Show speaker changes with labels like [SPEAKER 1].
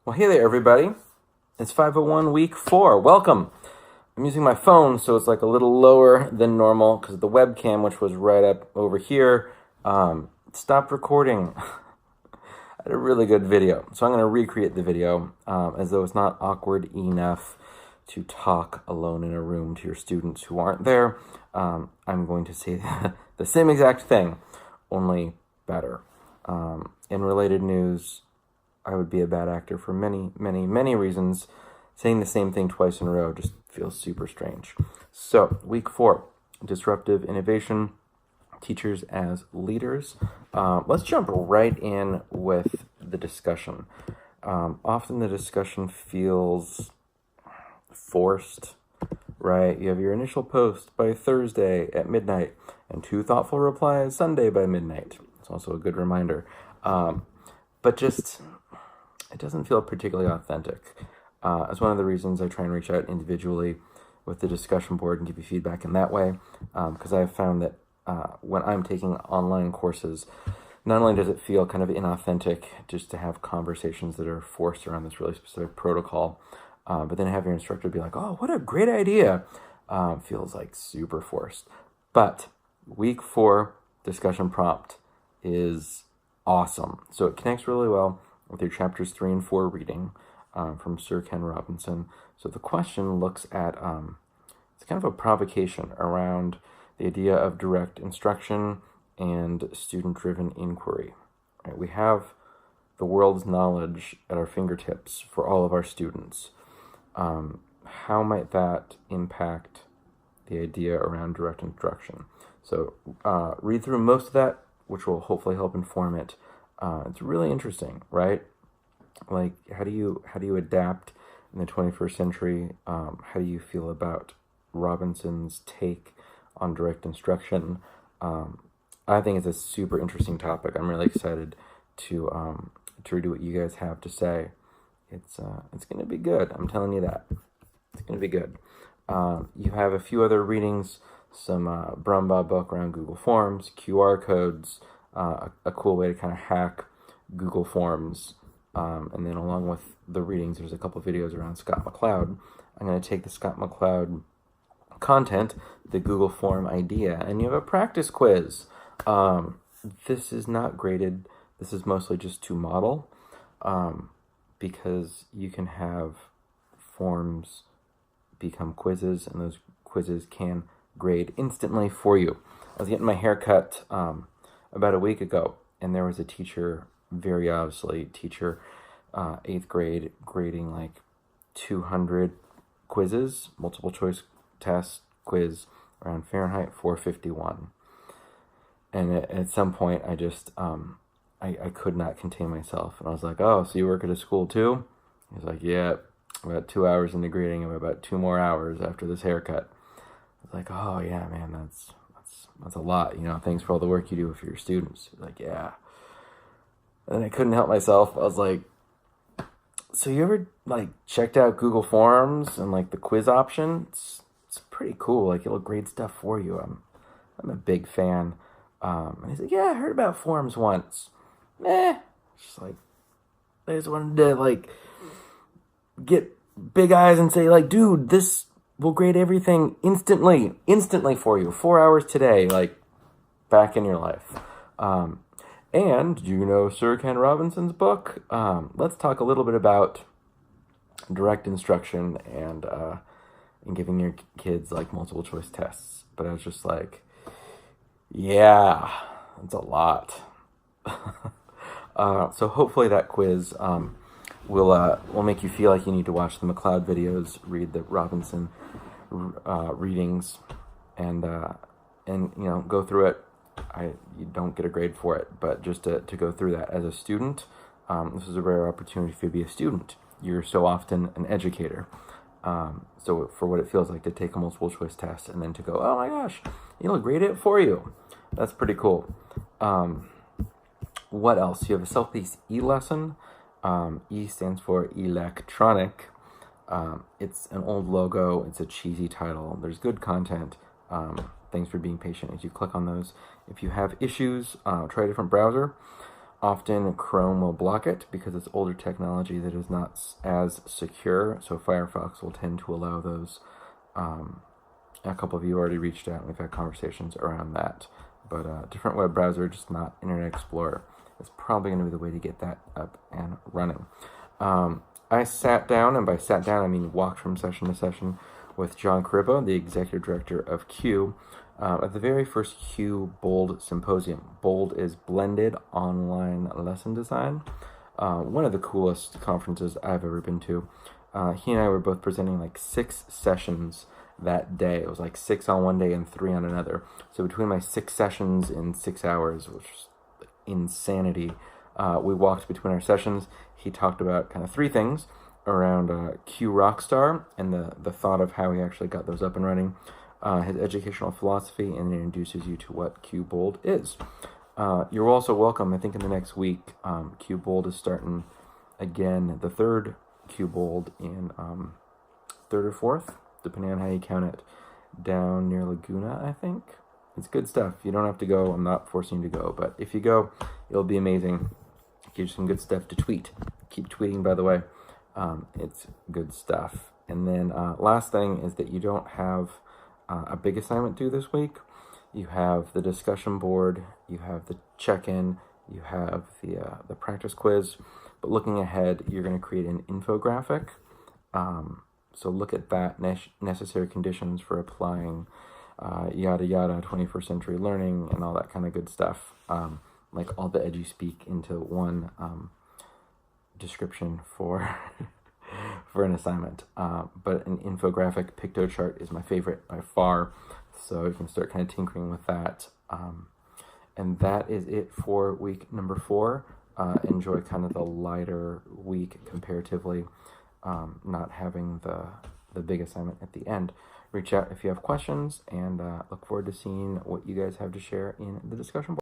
[SPEAKER 1] Well, hey there, everybody. It's 501 week 4. Welcome. I'm using my phone, so it's like a little lower than normal because the webcam, which was right up over here, stopped recording. I had a really good video, so I'm going to recreate the video as though it's not awkward enough to talk alone in a room to your students who aren't there. I'm going to say the same exact thing, only better. In related news, I would be a bad actor for many, many, many reasons. Saying the same thing twice in a row just feels super strange. So, week 4, disruptive innovation, teachers as leaders. Let's jump right in with the discussion. Often the discussion feels forced, right? You have your initial post by Thursday at midnight and 2 thoughtful replies Sunday by midnight. It's also a good reminder. But just, it doesn't feel particularly authentic. It's one of the reasons I try and reach out individually with the discussion board and give you feedback in that way, because I have found that when I'm taking online courses, not only does it feel kind of inauthentic just to have conversations that are forced around this really specific protocol, but then have your instructor be like, oh, what a great idea, feels like super forced. But week 4 discussion prompt is awesome. So it connects really well with your chapters 3 and 4 reading from Sir Ken Robinson. So the question looks at, it's kind of a provocation around the idea of direct instruction and student-driven inquiry. Right? We have the world's knowledge at our fingertips for all of our students. How might that impact the idea around direct instruction? So read through most of that, which will hopefully help inform it. It's really interesting, right? Like, how do you adapt in the 21st century? How do you feel about Robinson's take on direct instruction? I think it's a super interesting topic. I'm really excited to read what you guys have to say. It's going to be good. I'm telling you that. It's going to be good. You have a few other readings, some Brumbaugh book around Google Forms, QR codes, a cool way to kind of hack Google Forms. And then along with the readings, there's a couple videos around Scott McCloud. I'm going to take the Scott McCloud content, the Google Form idea, and you have a practice quiz. This is not graded. This is mostly just to model, because you can have forms become quizzes, and those quizzes can grade instantly for you. I was getting my hair cut about a week ago, and there was a teacher, very obviously teacher, 8th grade, grading like 200 quizzes, multiple choice test quiz around Fahrenheit 451. And at some point I just, I could not contain myself. And I was like, oh, so you work at a school too? He's like, yeah, about 2 hours into grading, and about 2 more hours after this haircut. I was like, oh yeah, man, that's a lot, thanks for all the work you do for your students. He's like, yeah. And I couldn't help myself. I was like, so you ever like checked out Google Forms and like the quiz option? It's pretty cool. Like, it'll grade stuff for you. I'm a big fan. And he's like, yeah, I heard about Forms once. Just like, I just wanted to like get big eyes and say like, dude, this will grade everything instantly for you. 4 hours today, like back in your life. And do you know Sir Ken Robinson's book? Let's talk a little bit about direct instruction and giving your kids like multiple choice tests. But I was just like, yeah, that's a lot. So hopefully that quiz will make you feel like you need to watch the McCloud videos, read the Robinson readings, and go through it. You don't get a grade for it, but just to go through that as a student, this is a rare opportunity for you to be a student. You're so often an educator. So for what it feels like to take a multiple choice test and then to go, oh my gosh, grade it for you. That's pretty cool. What else? You have a self-paced e-lesson. E stands for electronic. It's an old logo. It's a cheesy title. There's good content. Thanks for being patient as you click on those. If you have issues, try a different browser. Often Chrome will block it because it's older technology that is not as secure, so Firefox will tend to allow those. A couple of you already reached out and we've had conversations around that. But different web browser, just not Internet Explorer. It's probably going to be the way to get that up and running. I sat down, and by sat down I mean walked from session to session, with John Caribbo, the executive director of Q, at the very first Q Bold Symposium. Bold is Blended Online Lesson Design. One of the coolest conferences I've ever been to. He and I were both presenting like 6 sessions that day. It was like 6 on one day and 3 on another. So between my 6 sessions in 6 hours, which was insanity, we walked between our sessions. He talked about kind of 3 things around Q Rockstar and the thought of how he actually got those up and running, his educational philosophy, and it introduces you to what Q Bold is. You're also welcome, I think in the next week, Q Bold is starting again, the 3rd Q Bold in 3rd or 4th, depending on how you count it, down near Laguna, I think. It's good stuff. You don't have to go. I'm not forcing you to go, but if you go, it'll be amazing. Gives you some good stuff to tweet. Keep tweeting, by the way. It's good stuff. And then last thing is that you don't have a big assignment due this week. You have the discussion board, you have the check-in, you have the practice quiz. But looking ahead, you're going to create an infographic. So look at that, necessary conditions for applying yada yada, 21st century learning, and all that kind of good stuff. Like all the EduSpeak into one description for for an assignment. But an infographic picto chart is my favorite by far, so you can start kind of tinkering with that. And that is it for week number 4. Enjoy kind of the lighter week comparatively, not having the big assignment at the end. Reach out if you have questions, and look forward to seeing what you guys have to share in the discussion board.